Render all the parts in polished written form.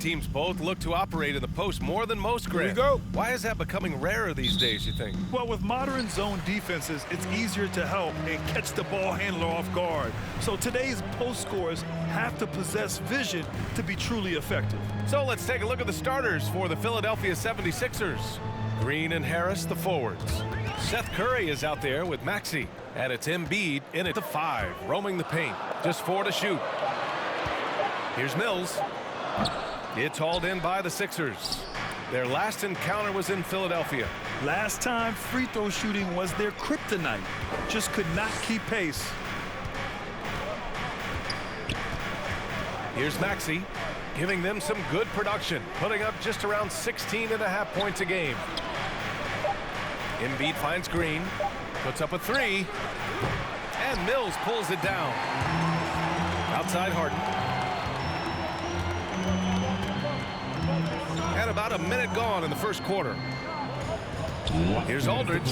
teams both look to operate in the post more than most, Grant. Here we go. Why is that becoming rarer these days, you think? Well, with modern zone defenses, it's easier to help and catch the ball handler off guard. So today's post scorers have to possess vision to be truly effective. So let's take a look at the starters for the Philadelphia 76ers. Green and Harris, the forwards. Seth Curry is out there with Maxey. And it's Embid in at the 5, roaming the paint. Just 4 to shoot. Here's Mills. It's hauled in by the Sixers. Their last encounter was in Philadelphia. Last time, free throw shooting was their kryptonite. Just could not keep pace. Here's Maxey, giving them some good production, putting up just around 16.5 points a game. Embid finds Green, puts up a 3, and Mills pulls it down. Outside Harden. And about a minute gone in the first quarter. Here's Aldridge.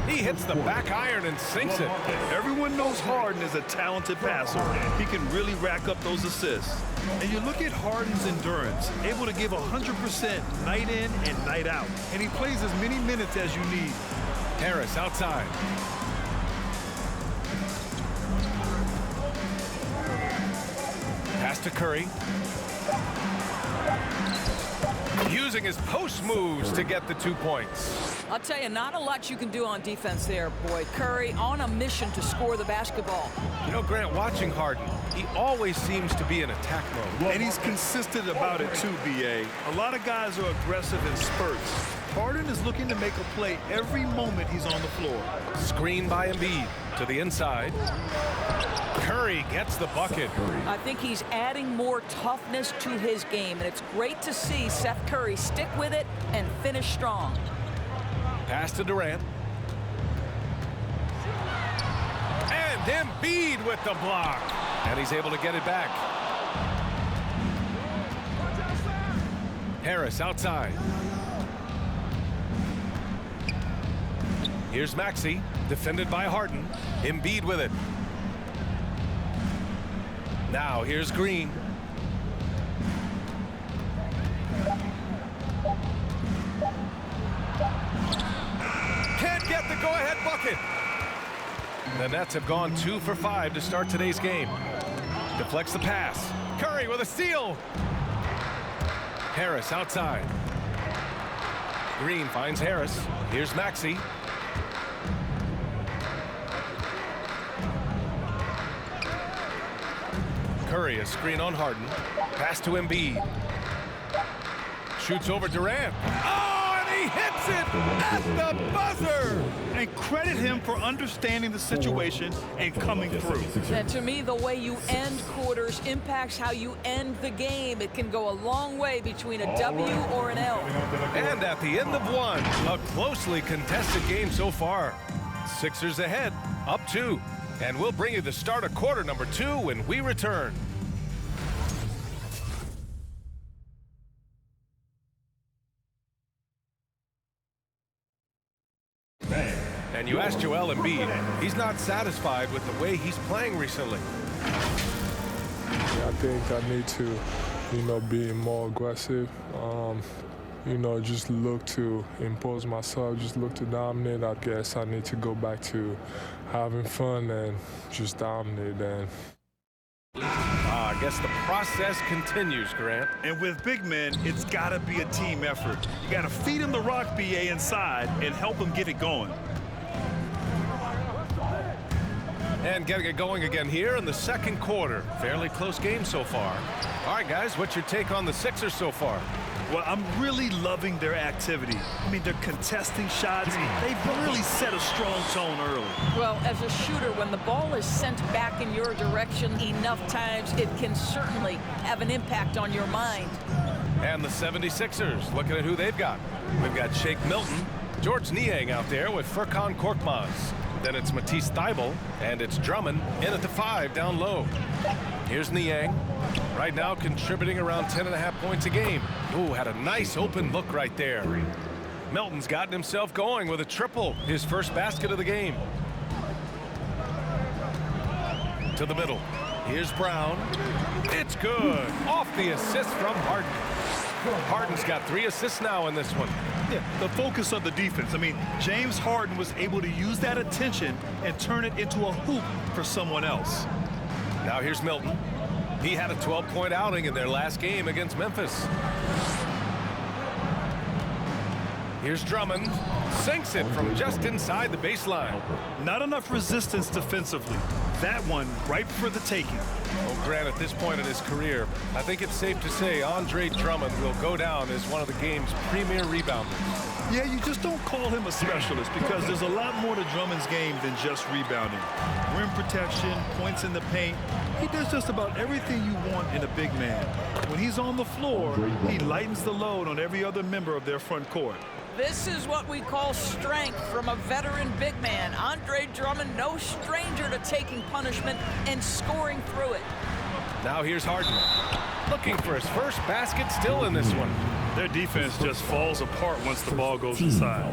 He hits the back iron and sinks it. Everyone knows Harden is a talented passer. He can really rack up those assists. And you look at Harden's endurance, able to give 100% night in and night out. And he plays as many minutes as you need. Harris outside. Pass to Curry. Using his post moves to get the 2 points. I'll tell you, not a lot you can do on defense there, boy. Curry on a mission to score the basketball. You know, Grant, watching Harden, he always seems to be in attack mode. And he's consistent about it too, B.A. A lot of guys are aggressive in spurts. Harden is looking to make a play every moment he's on the floor. Screen by Embid to the inside. Curry gets the bucket. I think he's adding more toughness to his game, and it's great to see Seth Curry stick with it and finish strong. Pass to Durant. And Embid with the block. And he's able to get it back. Harris outside. Here's Maxey, defended by Harden. Embid with it. Now here's Green. Can't get the go-ahead bucket. The Nets have gone 2 for 5 to start today's game. Deflects the pass. Curry with a steal. Harris outside. Green finds Harris. Here's Maxey. Curry, a screen on Harden. Pass to Embid. Shoots over Durant. Oh, and he hits it at the buzzer! And credit him for understanding the situation and coming through. And to me, the way you end quarters impacts how you end the game. It can go a long way between a W or an L. And at the end of one, a closely contested game so far. Sixers ahead, up 2. And we'll bring you the start of quarter number 2 when we return. And you asked Joel Embid, he's not satisfied with the way he's playing recently. I think I need to, be more aggressive. Just look to impose myself, just look to dominate. I guess I need to go back to having fun and just dominate. And I guess the process continues, Grant. And with big men, it's got to be a team effort. You got to feed him the rock, B.A., inside and help him get it going. And getting it going again here in the second quarter. Fairly close game so far. All right, guys, what's your take on the Sixers so far? Well, I'm really loving their activity. I mean, they're contesting shots. They've really set a strong tone early. Well, as a shooter, when the ball is sent back in your direction enough times, it can certainly have an impact on your mind. And the 76ers, looking at who they've got. We've got Shake Milton, George Niang out there with Furkan Korkmaz. Then it's Matisse Thybulle, and it's Drummond in at the 5 down low. Here's Niang, right now contributing around 10.5 points a game. Ooh, had a nice open look right there. Milton's gotten himself going with a triple, his first basket of the game. To the middle. Here's Brown. It's good. Off the assist from Harden. Harden's got 3 assists now in this one. Yeah, the focus of the defense. I mean, James Harden was able to use that attention and turn it into a hoop for someone else. Now here's Milton. He had a 12-point outing in their last game against Memphis. Here's Drummond. Sinks it from just inside the baseline. Not enough resistance defensively. That one ripe for the taking. Well, Grant, at this point in his career, I think it's safe to say Andre Drummond will go down as one of the game's premier rebounders. Yeah, you just don't call him a specialist because there's a lot more to Drummond's game than just rebounding. Rim protection, points in the paint. He does just about everything you want in a big man. When he's on the floor, he lightens the load on every other member of their front court. This is what we call strength from a veteran big man. Andre Drummond, no stranger to taking punishment and scoring through it. Now here's Harden. Looking for his first basket still in this one. Their defense just falls apart once the ball goes inside.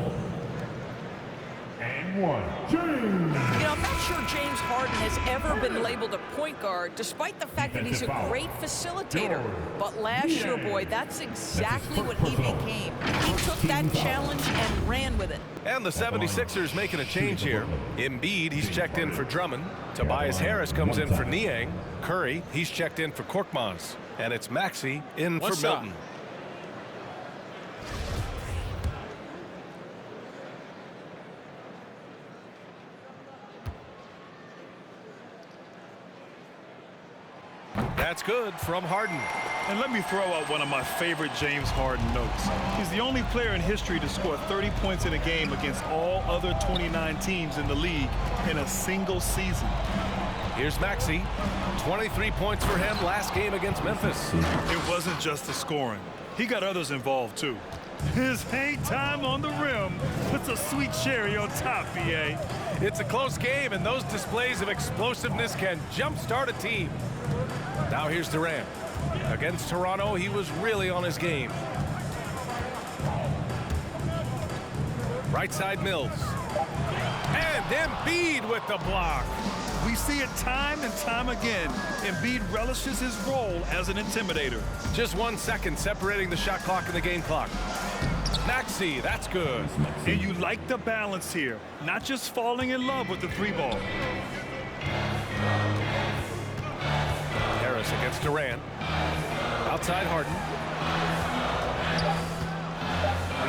And 1, James. I'm not sure James Harden has ever been labeled a point guard, despite the fact that he's a great facilitator. But last year, boy, that's exactly what he became. He took that challenge and ran with it. And the 76ers making a change here. Embid, he's checked in for Drummond. Tobias Harris comes in for Niang. Curry, he's checked in for Korkmaz. And it's Maxey in for Milton. That's good from Harden. And let me throw out one of my favorite James Harden notes. He's the only player in history to score 30 points in a game against all other 29 teams in the league in a single season. Here's Maxey. 23 points for him last game against Memphis. It wasn't just the scoring. He got others involved, too. His hang time on the rim puts a sweet cherry on top, BA. It's a close game, and those displays of explosiveness can jumpstart a team. Now here's Durant. Against Toronto, he was really on his game. Right side Mills. And Embid with the block. We see it time and time again. Embid relishes his role as an intimidator. Just 1 second separating the shot clock and the game clock. Maxey, that's good. And you like the balance here. Not just falling in love with the 3-ball. Harris against Durant. Outside Harden.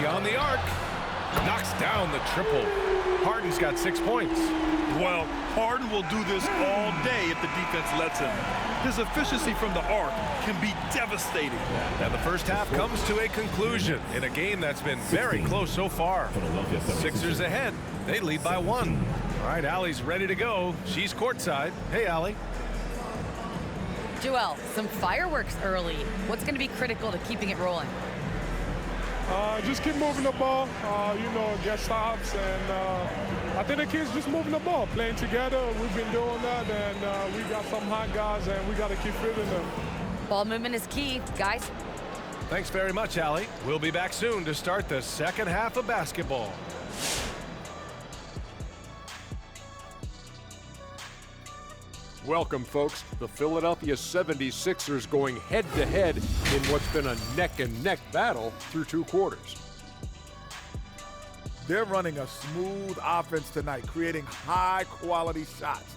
Beyond the arc. Knocks down the triple. Harden's got 6 points. Well, Harden will do this all day if the defense lets him. His efficiency from the arc can be devastating. And the first half comes to a conclusion in a game that's been very close so far. Sixers ahead. They lead by 1. All right, Allie's ready to go. She's courtside. Hey, Allie. Joel, some fireworks early. What's going to be critical to keeping it rolling? Just keep moving the ball, get stops, and I think the kids just moving the ball, playing together. We've been doing that, and we got some hot guys, and we got to keep fitting them. Ball movement is key, guys. Thanks very much, Allie. We'll be back soon to start the second half of basketball. Welcome, folks. The Philadelphia 76ers going head-to-head in what's been a neck-and-neck battle through 2 quarters. They're running a smooth offense tonight, creating high-quality shots.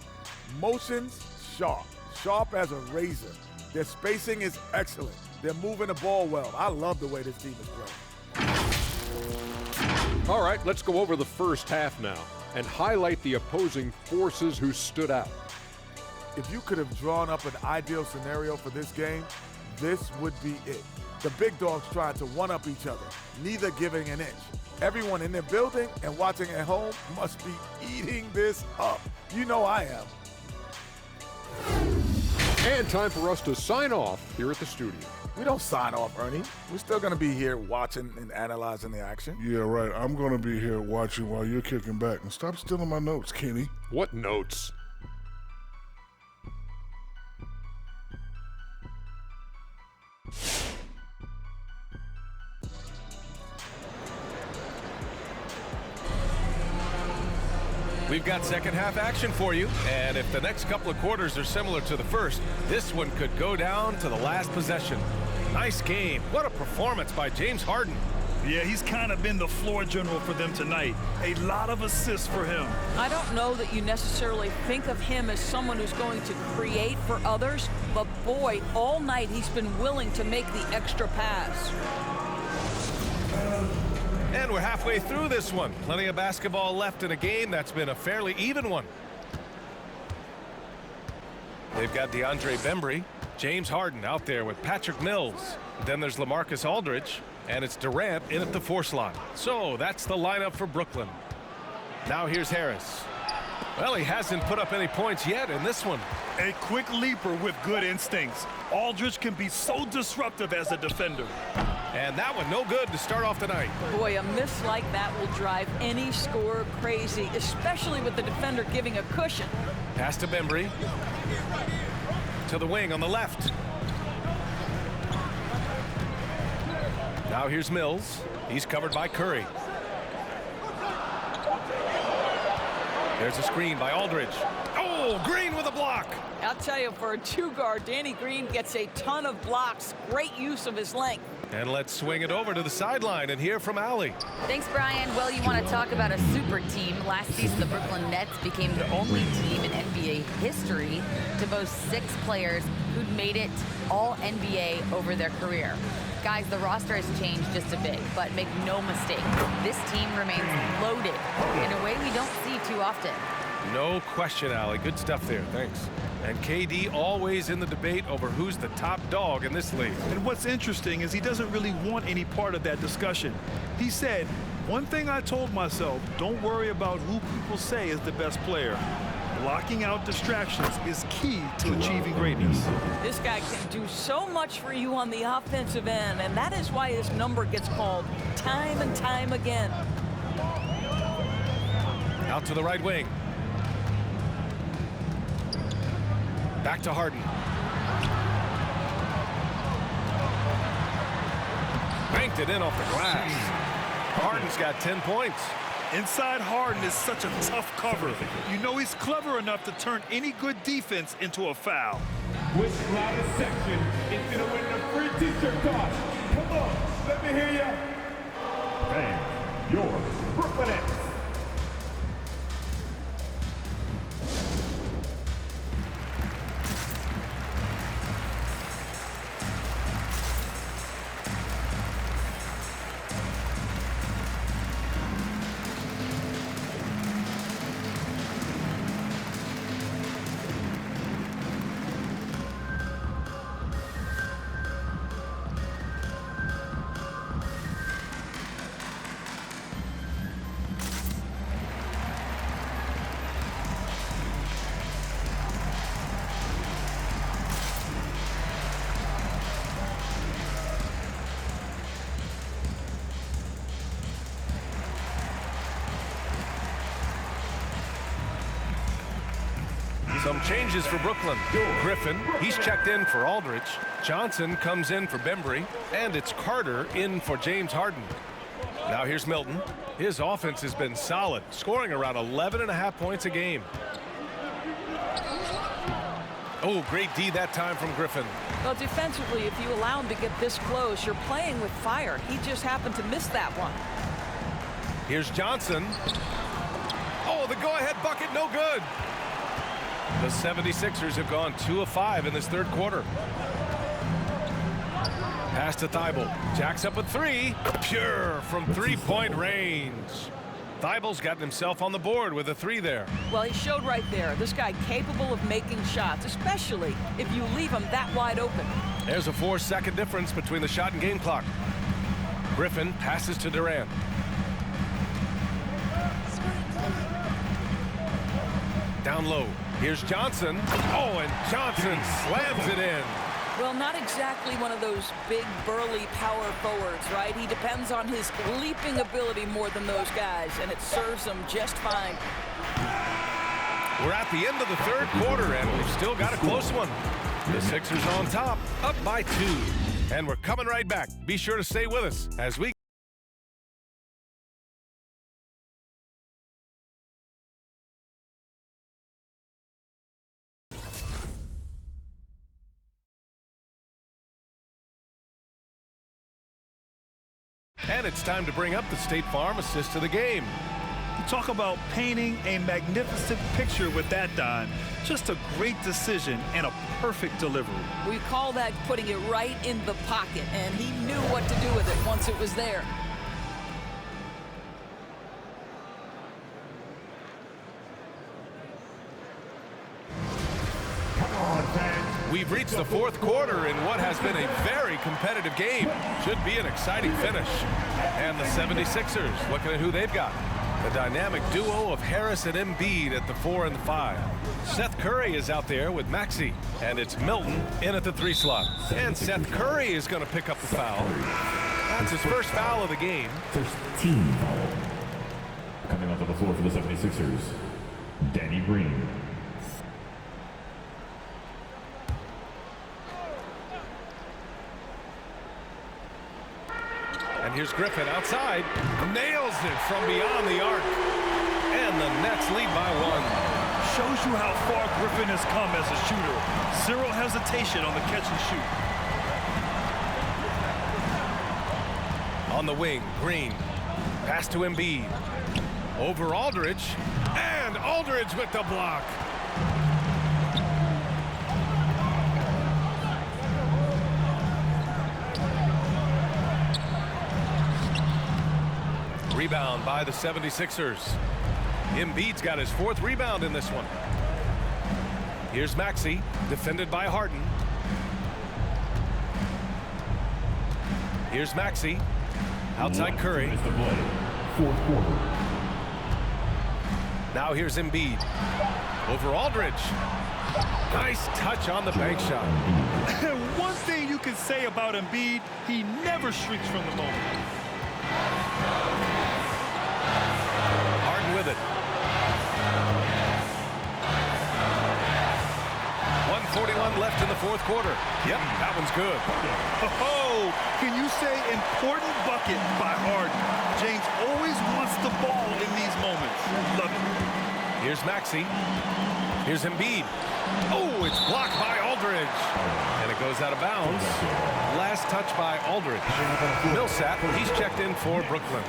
Motions, sharp as a razor. Their spacing is excellent. They're moving the ball well. I love the way this team is playing. All right, let's go over the first half now and highlight the opposing forces who stood out. If you could have drawn up an ideal scenario for this game, this would be it. The big dogs trying to one-up each other, neither giving an inch. Everyone in their building and watching at home must be eating this up. You know I am. And time for us to sign off here at the studio. We don't sign off, Ernie. We're still going to be here watching and analyzing the action. Yeah, right. I'm going to be here watching while you're kicking back. And stop stealing my notes, Kenny. What notes? We've got second half action for you, and if the next couple of quarters are similar to the first, this one could go down to the last possession. Nice game. What a performance by James Harden. Yeah, he's kind of been the floor general for them tonight. A lot of assists for him. I don't know that you necessarily think of him as someone who's going to create for others, but boy, all night he's been willing to make the extra pass. And we're halfway through this one. Plenty of basketball left in a game that's been a fairly even one. They've got DeAndre Bembry, James Harden out there with Patrick Mills. Then there's LaMarcus Aldridge, and it's Durant in at the 4 slot. So that's the lineup for Brooklyn. Now here's Harris. Well, he hasn't put up any points yet in this one. A quick leaper with good instincts. Aldridge can be so disruptive as a defender. And that one no good to start off the night. Boy, a miss like that will drive any scorer crazy, especially with the defender giving a cushion. Pass to Bembry. To the wing on the left. Now here's Mills. He's covered by Curry. There's a screen by Aldridge. Oh, Green with a block. I'll tell you, for a 2-guard, Danny Green gets a ton of blocks. Great use of his length. And let's swing it over to the sideline and hear from Allie. Thanks, Brian. Well, you want to talk about a super team. Last season, the Brooklyn Nets became the only team in NBA history to boast 6 players who'd made it all NBA over their career. Guys, the roster has changed just a bit, but make no mistake, this team remains loaded in a way we don't see too often. No question, Allie. Good stuff there. Thanks. And KD always in the debate over who's the top dog in this league. And what's interesting is he doesn't really want any part of that discussion. He said, one thing I told myself, don't worry about who people say is the best player. Blocking out distractions is key to achieving greatness. This guy can do so much for you on the offensive end, and that is why his number gets called time and time again. Out to the right wing. Back to Harden. Banked it in off the glass. Harden's got 10 points. Inside Harden is such a tough cover. You know he's clever enough to turn any good defense into a foul. Which loudest section is going to win the free t-shirt toss? Come on, let me hear you. And your Brooklyn Nets. Some changes for Brooklyn. Griffin, he's checked in for Aldridge. Johnson comes in for Bembry. And it's Carter in for James Harden. Now here's Milton. His offense has been solid, scoring around 11.5 points a game. Oh, great D that time from Griffin. Well, defensively, if you allow him to get this close, you're playing with fire. He just happened to miss that one. Here's Johnson. Oh, the go-ahead bucket, no good. The 76ers have gone 2 of 5 in this third quarter. Pass to Thibault. Jacks up a 3. Pure from 3-point range. Thibault's gotten himself on the board with a 3 there. Well, he showed right there. This guy capable of making shots, especially if you leave him that wide open. There's a 4-second difference between the shot and game clock. Griffin passes to Durant. Down low. Here's Johnson. Oh, and Johnson slams it in. Well, not exactly one of those big, burly power forwards, right? He depends on his leaping ability more than those guys, and it serves him just fine. We're at the end of the third quarter, and we've still got a close one. The Sixers on top, up by 2. And we're coming right back. Be sure to stay with us as we And it's time to bring up the State Farm assist of the game. You talk about painting a magnificent picture with that dime. Just a great decision and a perfect delivery. We call that putting it right in the pocket, and he knew what to do with it once it was there. We've reached the fourth quarter in what has been a very competitive game. Should be an exciting finish. And the 76ers, looking at who they've got. The dynamic duo of Harris and Embid at the 4 and the 5. Seth Curry is out there with Maxey. And it's Milton in at the 3 slot. And Curry is going to pick up the foul. That's his first foul of the game. First team foul. Coming onto the floor for the 76ers, Danny Green. And here's Griffin outside. Nails it from beyond the arc. And the Nets lead by 1. Shows you how far Griffin has come as a shooter. Zero hesitation on the catch and shoot. On the wing, Green. Pass to Embid. Over Aldridge. And Aldridge with the block. Rebound by the 76ers. Embiid's got his 4th rebound in this one. Here's Maxey, defended by Harden. Here's Maxey, outside Curry. Fourth quarter. Now here's Embid. Over Aldridge. Nice touch on the bank shot. One thing you can say about Embid, he never shrinks from the moment. Harden with it. 1:41 left in the 4th quarter. Yep, that one's good. Oh, can you say important bucket by Harden? James always wants the ball in these moments. Love it. Here's Maxey. Here's Embid. Oh, it's blocked by Aldridge. And it goes out of bounds. Last touch by Aldridge. Millsap, he's checked in for Brooklyn.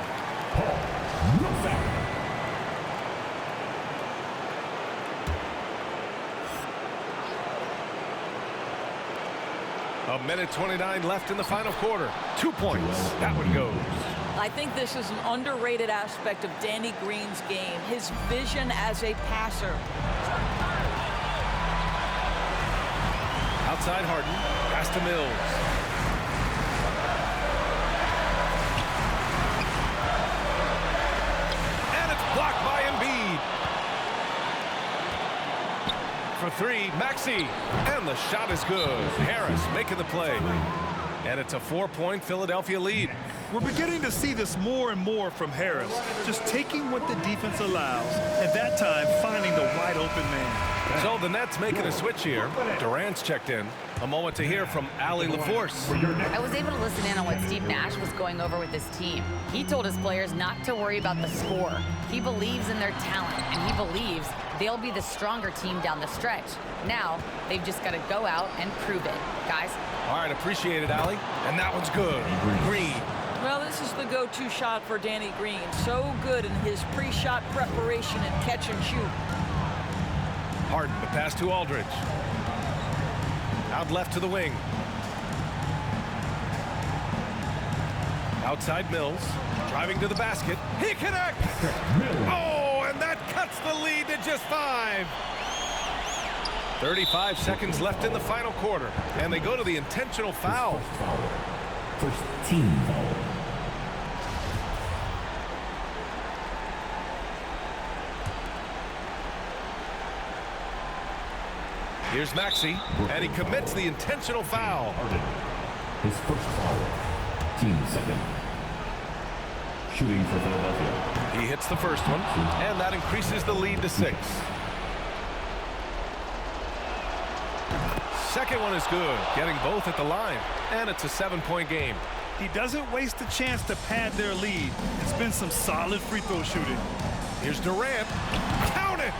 A minute 29 left in the final quarter. 2 points. That one goes. I think this is an underrated aspect of Danny Green's game, his vision as a passer. Outside Harden, pass to Mills. And it's blocked by Embid. For 3, Maxey. And the shot is good. Harris making the play. And it's a 4-point Philadelphia lead. We're beginning to see this more and more from Harris, just taking what the defense allows, and that time finding the wide open man. So the Nets making a switch here. Durant's checked in. A moment to hear from Allie LaForce. I was able to listen in on what Steve Nash was going over with his team. He told his players not to worry about the score. He believes in their talent, and he believes they'll be the stronger team down the stretch. Now, they've just got to go out and prove it. Guys? All right, appreciate it, Allie. And that one's good. Green. Well, this is the go-to shot for Danny Green. So good in his pre-shot preparation and catch and shoot. Harden, the pass to Aldridge. Out left to the wing. Outside Mills. Driving to the basket. He connects! Oh, and that cuts the lead to just 5. 35 seconds left in the final quarter. And they go to the intentional foul. First team foul. Here's Maxey, and he commits the intentional foul. His first foul. Team second. Shooting for Philadelphia. He hits the first one, and that increases the lead to 6. Second one is good, getting both at the line, and it's a 7-point game. He doesn't waste a chance to pad their lead. It's been some solid free throw shooting. Here's Durant. Count it!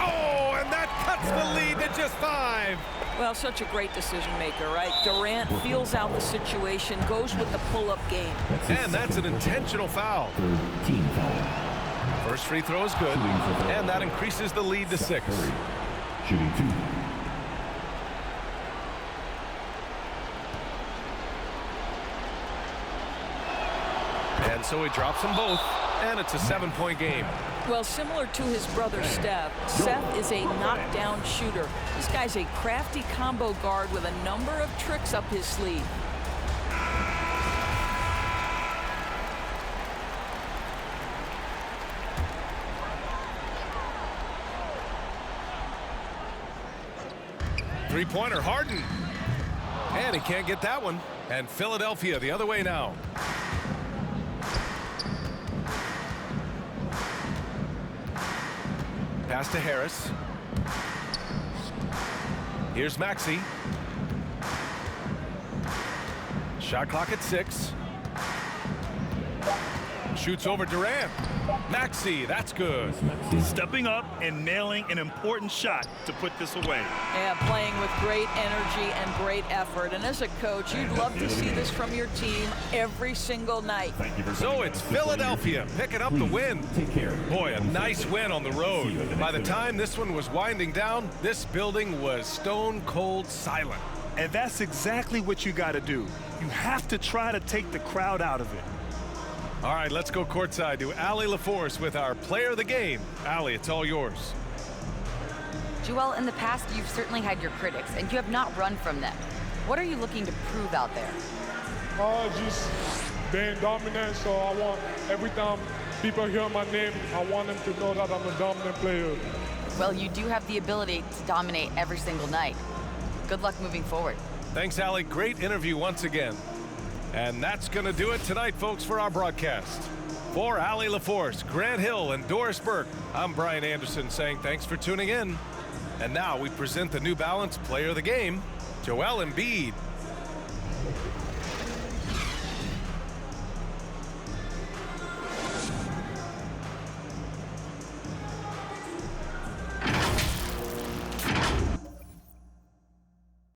Oh, and that cuts the lead to just 5. Well, such a great decision maker, right? Durant feels out the situation, goes with the pull-up game. And that's an intentional foul. Team foul. First free throw is good, and that increases the lead to 6. Shooting 2. And so he drops them both, and it's a 7-point game. Well, similar to his brother Steph, Seth is a knockdown shooter. This guy's a crafty combo guard with a number of tricks up his sleeve. Three-pointer, Harden. And he can't get that one. And Philadelphia the other way now. Pass to Harris. Here's Maxey. Shot clock at 6. Shoots over Durant. Maxey, that's good. Stepping up and nailing an important shot to put this away. Yeah, playing with great energy and great effort. And as a coach, you'd love to see this from your team every single night. So it's Philadelphia picking up the win. Take care. Boy, a nice win on the road. By the time this one was winding down, this building was stone cold silent. And that's exactly what you got to do. You have to try to take the crowd out of it. All right, let's go courtside to Allie LaForce with our player of the game. Allie, it's all yours. Joel, in the past, you've certainly had your critics, and you have not run from them. What are you looking to prove out there? Just being dominant, so I want, every time people hear my name, I want them to know that I'm a dominant player. Well, you do have the ability to dominate every single night. Good luck moving forward. Thanks, Allie. Great interview once again. And that's going to do it tonight, folks, for our broadcast. For Allie LaForce, Grant Hill, and Doris Burke, I'm Brian Anderson saying thanks for tuning in. And now we present the New Balance Player of the Game, Joel Embid.